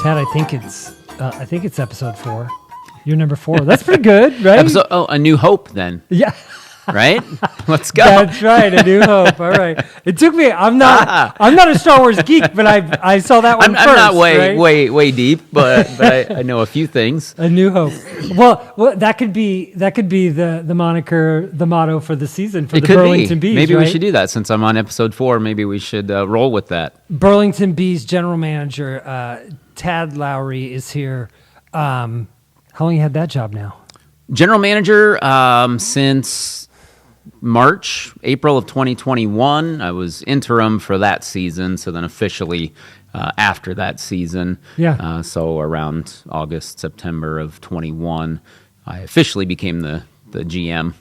Ted, I think it's episode 4. You're number 4. That's pretty good, right? A New Hope then. Yeah. Right? Let's go. That's right, A New Hope. All right. It took me. I'm not a Star Wars geek, but I saw that one first. I'm not right? way deep, but I know a few things. A New Hope. Well, that could be the moniker, the motto for the season for the Burlington Bees. Maybe right? we should do that since I'm on episode 4. Maybe we should roll with that. Burlington Bees general manager Tad Lowary is here. How long you had that job now? General manager since April of 2021. I was interim for that season, so then officially after that season. Yeah. So around August, September of 21, I officially became the GM.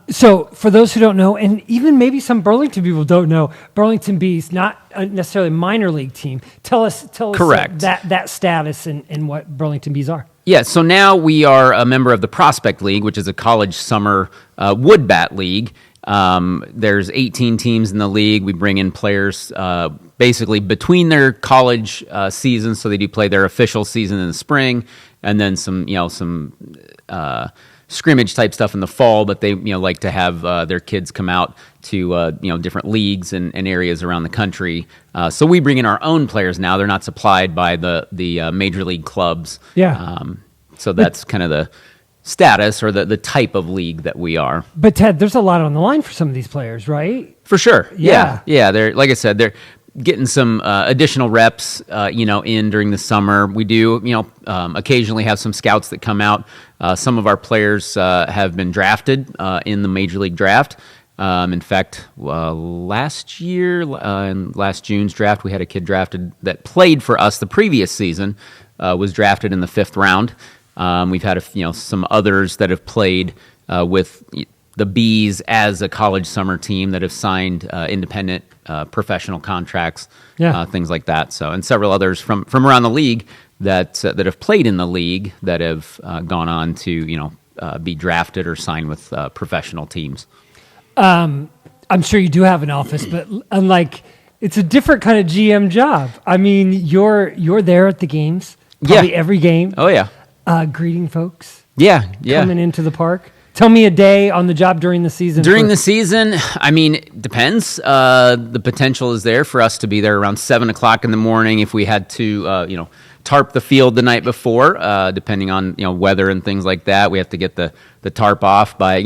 So for those who don't know, and even maybe some Burlington people don't know, Burlington Bees, not necessarily a minor league team. Tell us Correct. that status and what Burlington Bees are. Yeah, so now we are a member of the Prospect League, which is a college summer wood bat league. There's 18 teams in the league. We bring in players basically between their college seasons, so they do play their official season in the spring, and then some scrimmage type stuff in the fall. But they like to have their kids come out to different leagues and areas around the country. So we bring in our own players now. They're not supplied by the major league clubs. Yeah. So that's kind of the status or the type of league that we are. But Ted, there's a lot on the line for some of these players, right? For sure. Yeah. Yeah. They're, like I said, they're getting some additional reps, in during the summer. We do, occasionally have some scouts that come out. Some of our players have been drafted in the Major League Draft. In fact, last year, in last June's draft, we had a kid drafted that played for us the previous season, was drafted in the 5th round. We've had some others that have played with the Bees as a college summer team that have signed independent professional contracts, things like that. So, and several others from around the league that have played in the league that have gone on to be drafted or sign with professional teams. I'm sure you do have an office, but unlike it's a different kind of GM job. I mean, you're there at the games, probably every game. Oh yeah, greeting folks. Yeah. Coming into the park. Tell me a day on the job during the season. During the season, I mean, it depends. The potential is there for us to be there around 7 o'clock in the morning if we had to, tarp the field the night before, depending on, weather and things like that. We have to get the tarp off by,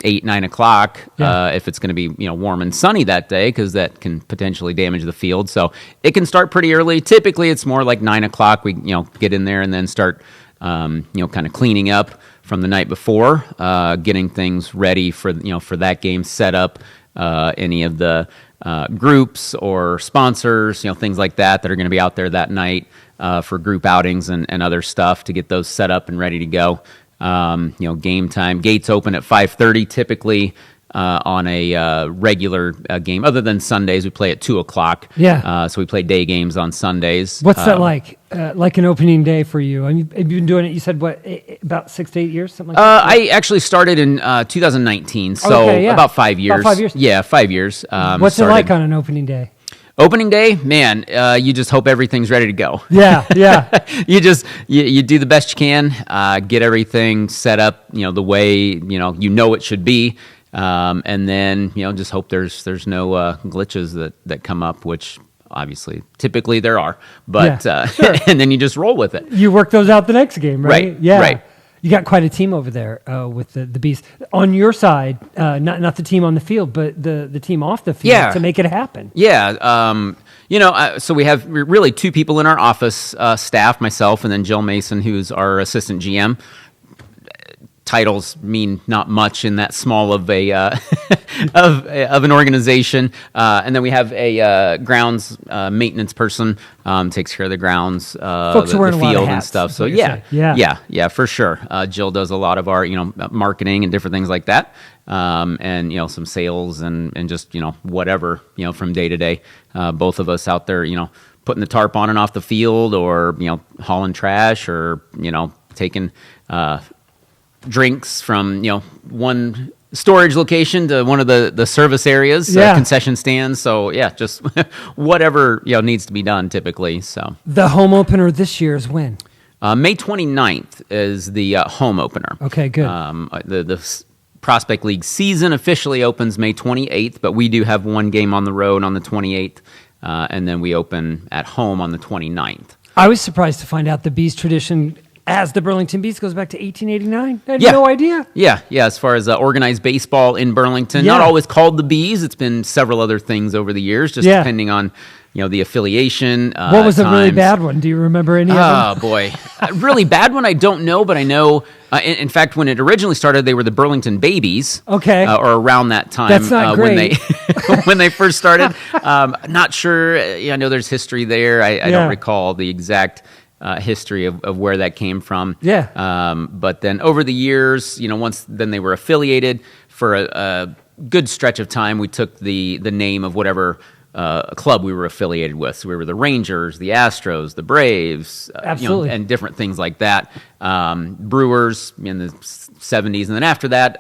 8, 9 o'clock if it's going to be, warm and sunny that day, because that can potentially damage the field. So it can start pretty early. Typically, it's more like 9 o'clock. We, get in there and then start, kind of cleaning up from the night before, getting things ready for that game, set up any of the groups or sponsors, things like that are going to be out there that night for group outings and other stuff to get those set up and ready to go. Game time, gates open at 5:30 typically on a regular game. Other than Sundays, we play at 2 o'clock. Yeah. So we play day games on Sundays. What's that like? Like an opening day for you? I mean, have you been doing it? You said about 6 to 8 years, something like that. I actually started in 2019, so about 5 years. About 5 years. Yeah, 5 years. What's it like on an opening day? Opening day, man, you just hope everything's ready to go. Yeah. You do the best you can, get everything set up, the way it should be. And then, just hope there's no glitches that come up, which obviously typically there are, but sure. And then you just roll with it. You work those out the next game, right? Yeah. Right. You got quite a team over there with the Bees. On your side, not the team on the field, but the team off the field to make it happen. Yeah. So we have really 2 people in our office staff, myself and then Jill Mason, who's our assistant GM. Titles mean not much in that small of a of an organization, and then we have a grounds maintenance person takes care of the grounds, Folks the wearing a lot of field hats, and stuff. So yeah, for sure. Jill does a lot of our marketing and different things like that, and some sales and just whatever from day to day. Both of us out there putting the tarp on and off the field, or hauling trash, or taking drinks from one storage location to one of the service areas, concession stands. So yeah, just whatever needs to be done typically. So the home opener this year is when? May 29th is the home opener. Okay, good. The Prospect League season officially opens May 28th, but we do have one game on the road on the 28th, and then we open at home on the 29th. I was surprised to find out the Bees tradition as the Burlington Bees goes back to 1889. I had no idea. Yeah. As far as organized baseball in Burlington, not always called the Bees. It's been several other things over the years, just depending on the affiliation. What was a really bad one? Do you remember any of them? Oh, boy. Really bad one, I don't know, but I know, in fact, when it originally started, they were the Burlington Babies. Okay. Or around that time. That's not great. When they first started. Not sure. I know there's history there. I don't recall the exact history of where that came from. Yeah. But then over the years, once then they were affiliated for a good stretch of time, we took the name of whatever club we were affiliated with. So we were the Rangers, the Astros, the Braves, Absolutely. And different things like that. Brewers in the 70s. And then after that,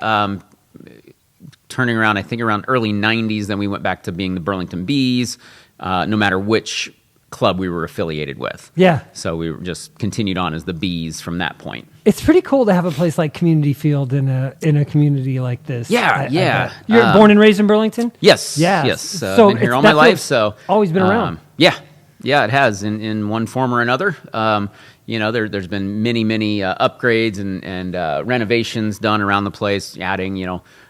turning around, I think around early 90s, then we went back to being the Burlington Bees, no matter which club we were affiliated with. Yeah. So we just continued on as the Bees from that point. It's pretty cool to have a place like Community Field in a community like this. Yeah. You're born and raised in Burlington? Yes. So I've been here all my life. So always been around. Yeah, it has in one form or another. There's been many upgrades and renovations done around the place, adding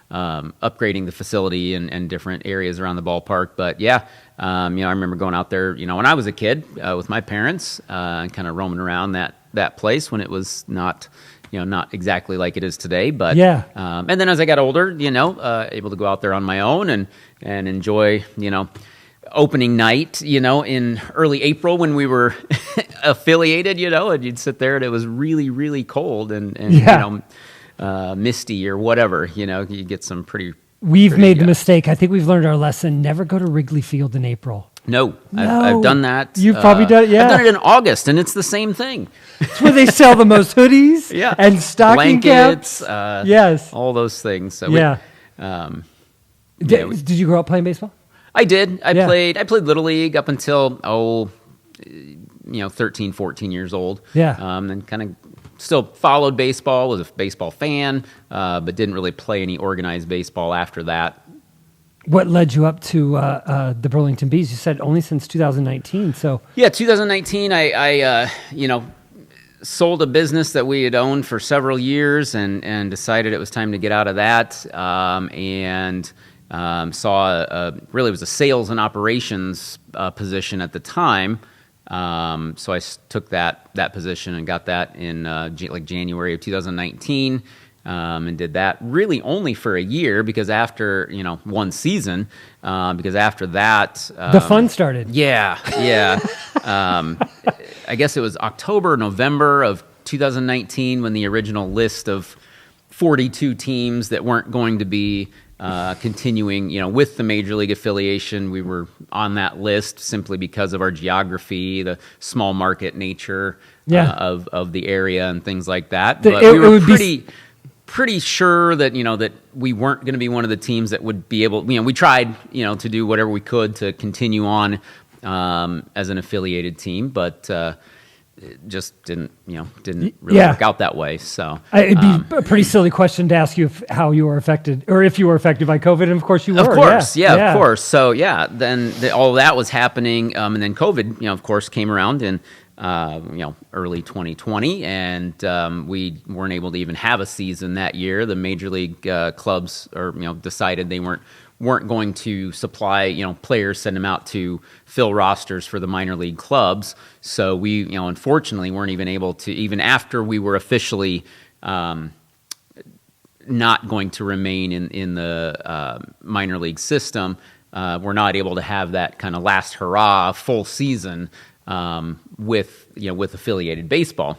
upgrading the facility and different areas around the ballpark. But I remember going out there, when I was a kid with my parents, and kind of roaming around that place when it was not exactly like it is today. But and then as I got older, able to go out there on my own and enjoy, opening night, in early April when we were affiliated, and you'd sit there and it was really, really cold and misty or whatever, you get some pretty. We've made the mistake. I think we've learned our lesson. Never go to Wrigley Field in April. No. I've done that. You've probably done it, yeah. I've done it in August, and it's the same thing. It's where they sell the most hoodies and stocking blankets, caps. Yes. All those things. So did you grow up playing baseball? I did. I played Little League up until, 13, 14 years old. Yeah. Then kind of still followed baseball, was a baseball fan, but didn't really play any organized baseball after that. What led you up to the Burlington Bees? You said only since 2019. So 2019. I sold a business that we had owned for several years, and decided it was time to get out of that. And saw really it was a sales and operations position at the time. So I took that position and got that in January of 2019, and did that really only for a year because after one season, because after that the fun started. Yeah. I guess it was October, November of 2019 when the original list of 42 teams that weren't going to be continuing, with the Major League affiliation. We were on that list simply because of our geography, the small market nature of the area and things like that. But we were pretty sure that, that we weren't going to be one of the teams that would be able, we tried, to do whatever we could to continue on as an affiliated team, but it just didn't really work out that way. So it'd be a pretty silly question to ask you how you were affected, or if you were affected by COVID, and of course you were. Of course, of course. So then all of that was happening, and then COVID, of course, came around in early 2020, and we weren't able to even have a season that year. The Major League clubs, decided they weren't going to supply, players, send them out to fill rosters for the minor league clubs. So we, unfortunately weren't even able to, even after we were officially not going to remain in the minor league system, we're not able to have that kind of last hurrah full season with affiliated baseball.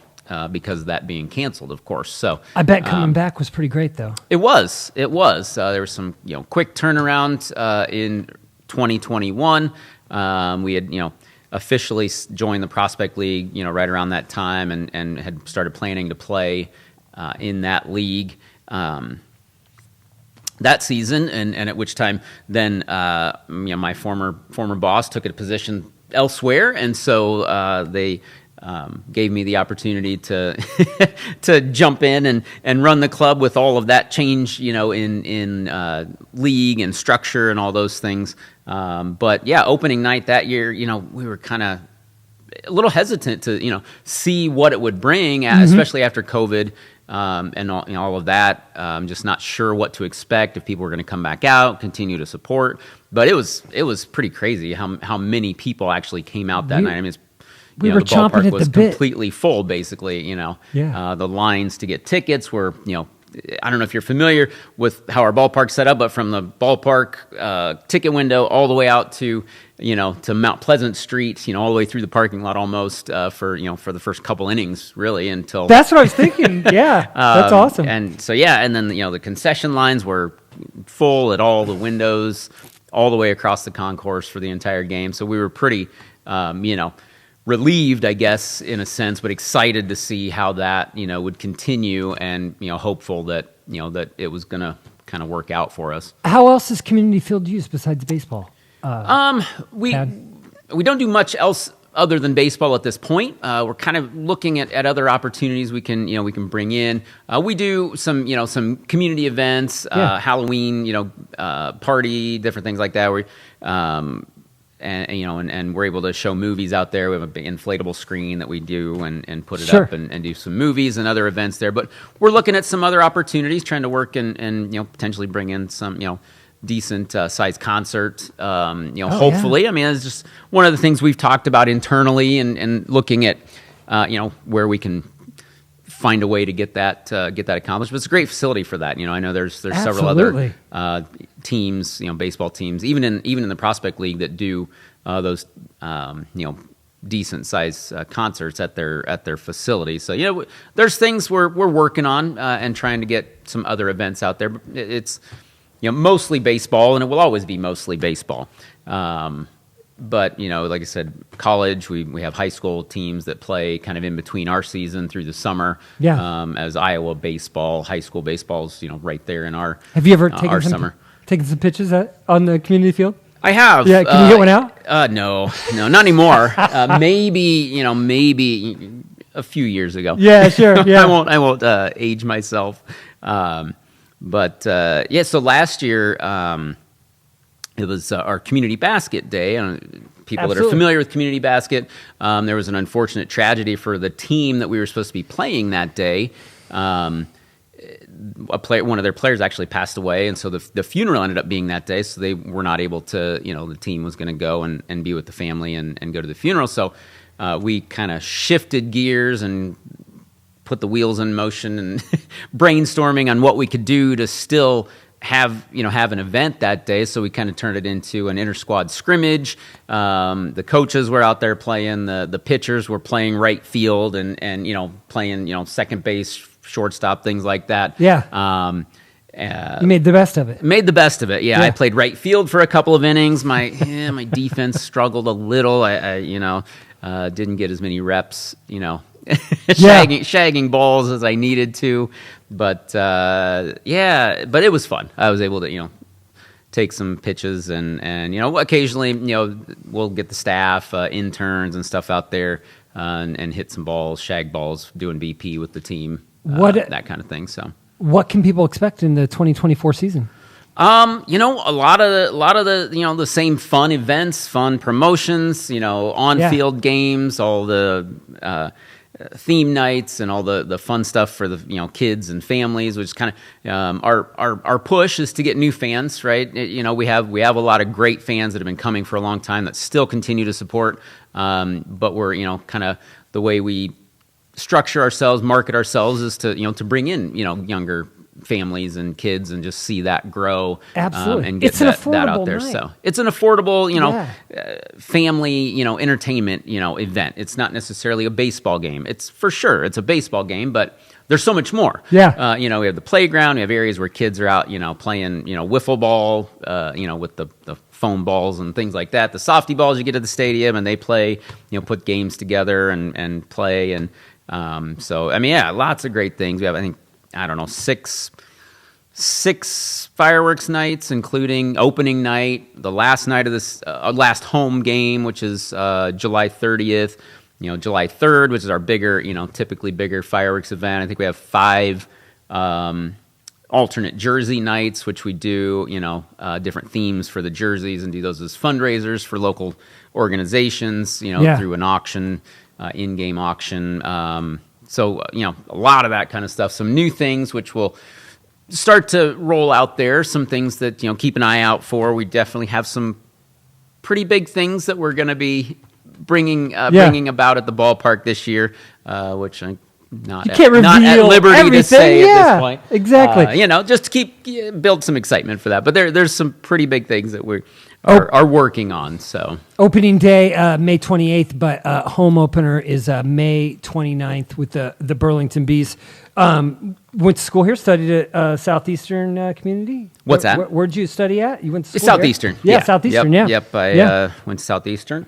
Because of that being canceled, of course. So I bet coming back was pretty great, though. It was. There was some, quick turnaround in 2021. We had, officially joined the Prospect League, right around that time, and had started planning to play in that league. that season, and at which time then my former boss took a position elsewhere, and so they gave me the opportunity to to jump in and run the club with all of that change, in league and structure and all those things. But yeah, opening night that year, we were kind of a little hesitant to see what it would bring, especially after COVID. And all of that, just not sure what to expect, if people were going to come back out, continue to support. But it was pretty crazy how many people actually came out that night. I mean, we were the chomping ballpark at was the bit. completely full, basically. Yeah. The lines to get tickets were, I don't know if you're familiar with how our ballpark's set up, but from the ballpark ticket window all the way out to to Mount Pleasant Street, all the way through the parking lot almost for the first couple innings, really, until That's what I was thinking. Yeah, that's awesome. And so and then the concession lines were full at all the windows, all the way across the concourse for the entire game. So we were pretty, relieved, I guess, in a sense, but excited to see how that would continue, and hopeful that that it was going to kind of work out for us. How else is community field used besides baseball? We don't do much else other than baseball at this point. We're kind of looking at other opportunities we can bring in. We do some community events, Halloween, party, different things like that. And we're able to show movies out there. We have a big inflatable screen that we do and put it up and do some movies and other events there. But we're looking at some other opportunities, trying to work and potentially bring in some decent sized concert. Hopefully. I mean, it's just one of the things we've talked about internally and looking at where we can find a way to get that accomplished. But it's a great facility for that. I know there's several other teams, baseball teams, even in the Prospect League, that do those decent sized concerts at their facility. So there's things we're working on and trying to get some other events out there. But it's mostly baseball, and it will always be mostly baseball. But, like I said, college, we have high school teams that play kind of in between our season through the summer. Yeah. As Iowa baseball, high school baseball's, right there in our Have you ever taken some pitches on the community field? I have. Yeah, can you get one out? No, not anymore. Maybe a few years ago. Yeah, sure. Yeah. I won't age myself. But so last year, it was our community basket day. People that are familiar with community basket, there was an unfortunate tragedy for the team that we were supposed to be playing that day. One of their players actually passed away, and so the funeral ended up being that day. So they were not able to, the team was going to go and be with the family and go to the funeral. So we kind of shifted gears and put the wheels in motion and brainstorming on what we could do to still have an event that day. So we kind of turned it into an inter-squad scrimmage. The coaches were out there playing, the pitchers were playing right field and playing second base, shortstop, things like that. Yeah. You made the best of it. Made the best of it. Yeah. I played right field for a couple of innings. My defense struggled a little. I didn't get as many reps, shagging balls as I needed to, but but it was fun. I was able to take some pitches and occasionally we'll get the staff, interns and stuff out there and hit some balls, shag balls, doing BP with the team, that kind of thing. So what can people expect in the 2024 season? A lot of the the same fun events, fun promotions, on-field games, all the theme nights and all the fun stuff for the kids and families, which is kind of our push is to get new fans, right? We have a lot of great fans that have been coming for a long time that still continue to support, but we're kind of the way we structure ourselves, market ourselves is to bring in younger families and kids and just see that grow. Absolutely. And get that out there. Night. So it's an affordable, family, entertainment, event. It's not necessarily a baseball game. It's a baseball game, but there's so much more. Yeah. We have the playground. We have areas where kids are out, playing, wiffle ball, with the foam balls and things like that. The softy balls you get at the stadium and they play, put games together and play. And lots of great things. We have, I think, 6 6 fireworks nights, including opening night, the last night of this last home game, which is July 30th. July 3rd, which is our bigger, typically bigger fireworks event. I think we have 5 alternate jersey nights, which we do, different themes for the jerseys and do those as fundraisers for local organizations, through an auction, in-game auction. So, a lot of that kind of stuff. Some new things, which will start to roll out there. Some things that, keep an eye out for. We definitely have some pretty big things that we're going to be bringing about at the ballpark this year, which I'm not at liberty everything. To say at this point. Exactly. Just to build some excitement for that. But there's some pretty big things that we are working on. So opening day, May 28th, but home opener is May 29th with the Burlington Bees. Went to school here, studied at Southeastern Community. What's that? Where'd you study at? You went to school Southeastern. Here? Yeah, Southeastern, Yep, I went to Southeastern.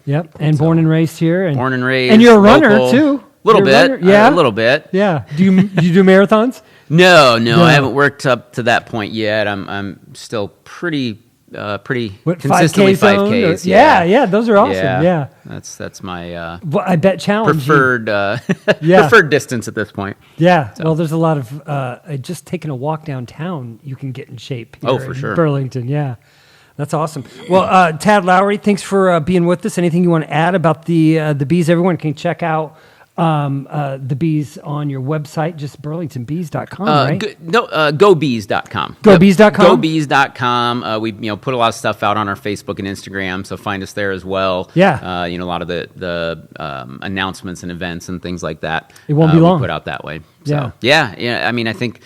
Yep, and born and raised here. Born and raised. And you're a runner, too. A little bit. Yeah. A little bit. Yeah. Do you do marathons? No, I haven't worked up to that point yet. I'm still pretty consistently 5Ks. Yeah, those are awesome. Yeah. That's my well, I bet challenge preferred distance at this point. Yeah. So. Well, there's a lot of just taking a walk downtown, you can get in shape here for sure. Burlington. Yeah. That's awesome. Well, Tad Lowary, thanks for being with us. Anything you want to add about the Bees? Everyone can check out the Bees on your website, just burlingtonbees.com, right? GoBees.com. GoBees.com? GoBees.com. We put a lot of stuff out on our Facebook and Instagram, so find us there as well. Yeah. A lot of the announcements and events and things like that. It won't be long. We put out that way. So, yeah. I mean, I think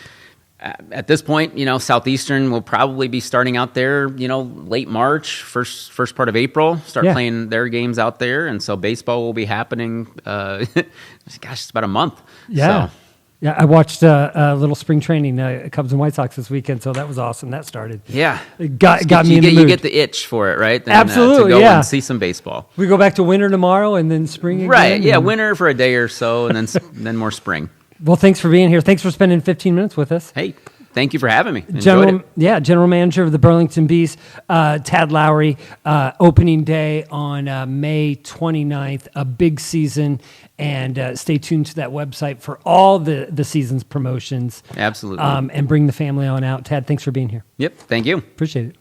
at this point, Southeastern will probably be starting out there, late March, first part of April, start playing their games out there. And so baseball will be happening, it's about a month. Yeah. So. Yeah, I watched a little spring training, Cubs and White Sox this weekend, so that was awesome. That started. Yeah. It got me in the mood. You get the itch for it, right? Then, Absolutely, to go and see some baseball. We go back to winter tomorrow and then spring again. Right, yeah, winter for a day or so and then more spring. Well, thanks for being here. Thanks for spending 15 minutes with us. Hey, thank you for having me. Enjoyed it. General Manager of the Burlington Bees, Tad Lowary. Opening day on May 29th, a big season. And stay tuned to that website for all the season's promotions. Absolutely. And bring the family on out. Tad, thanks for being here. Yep, thank you. Appreciate it.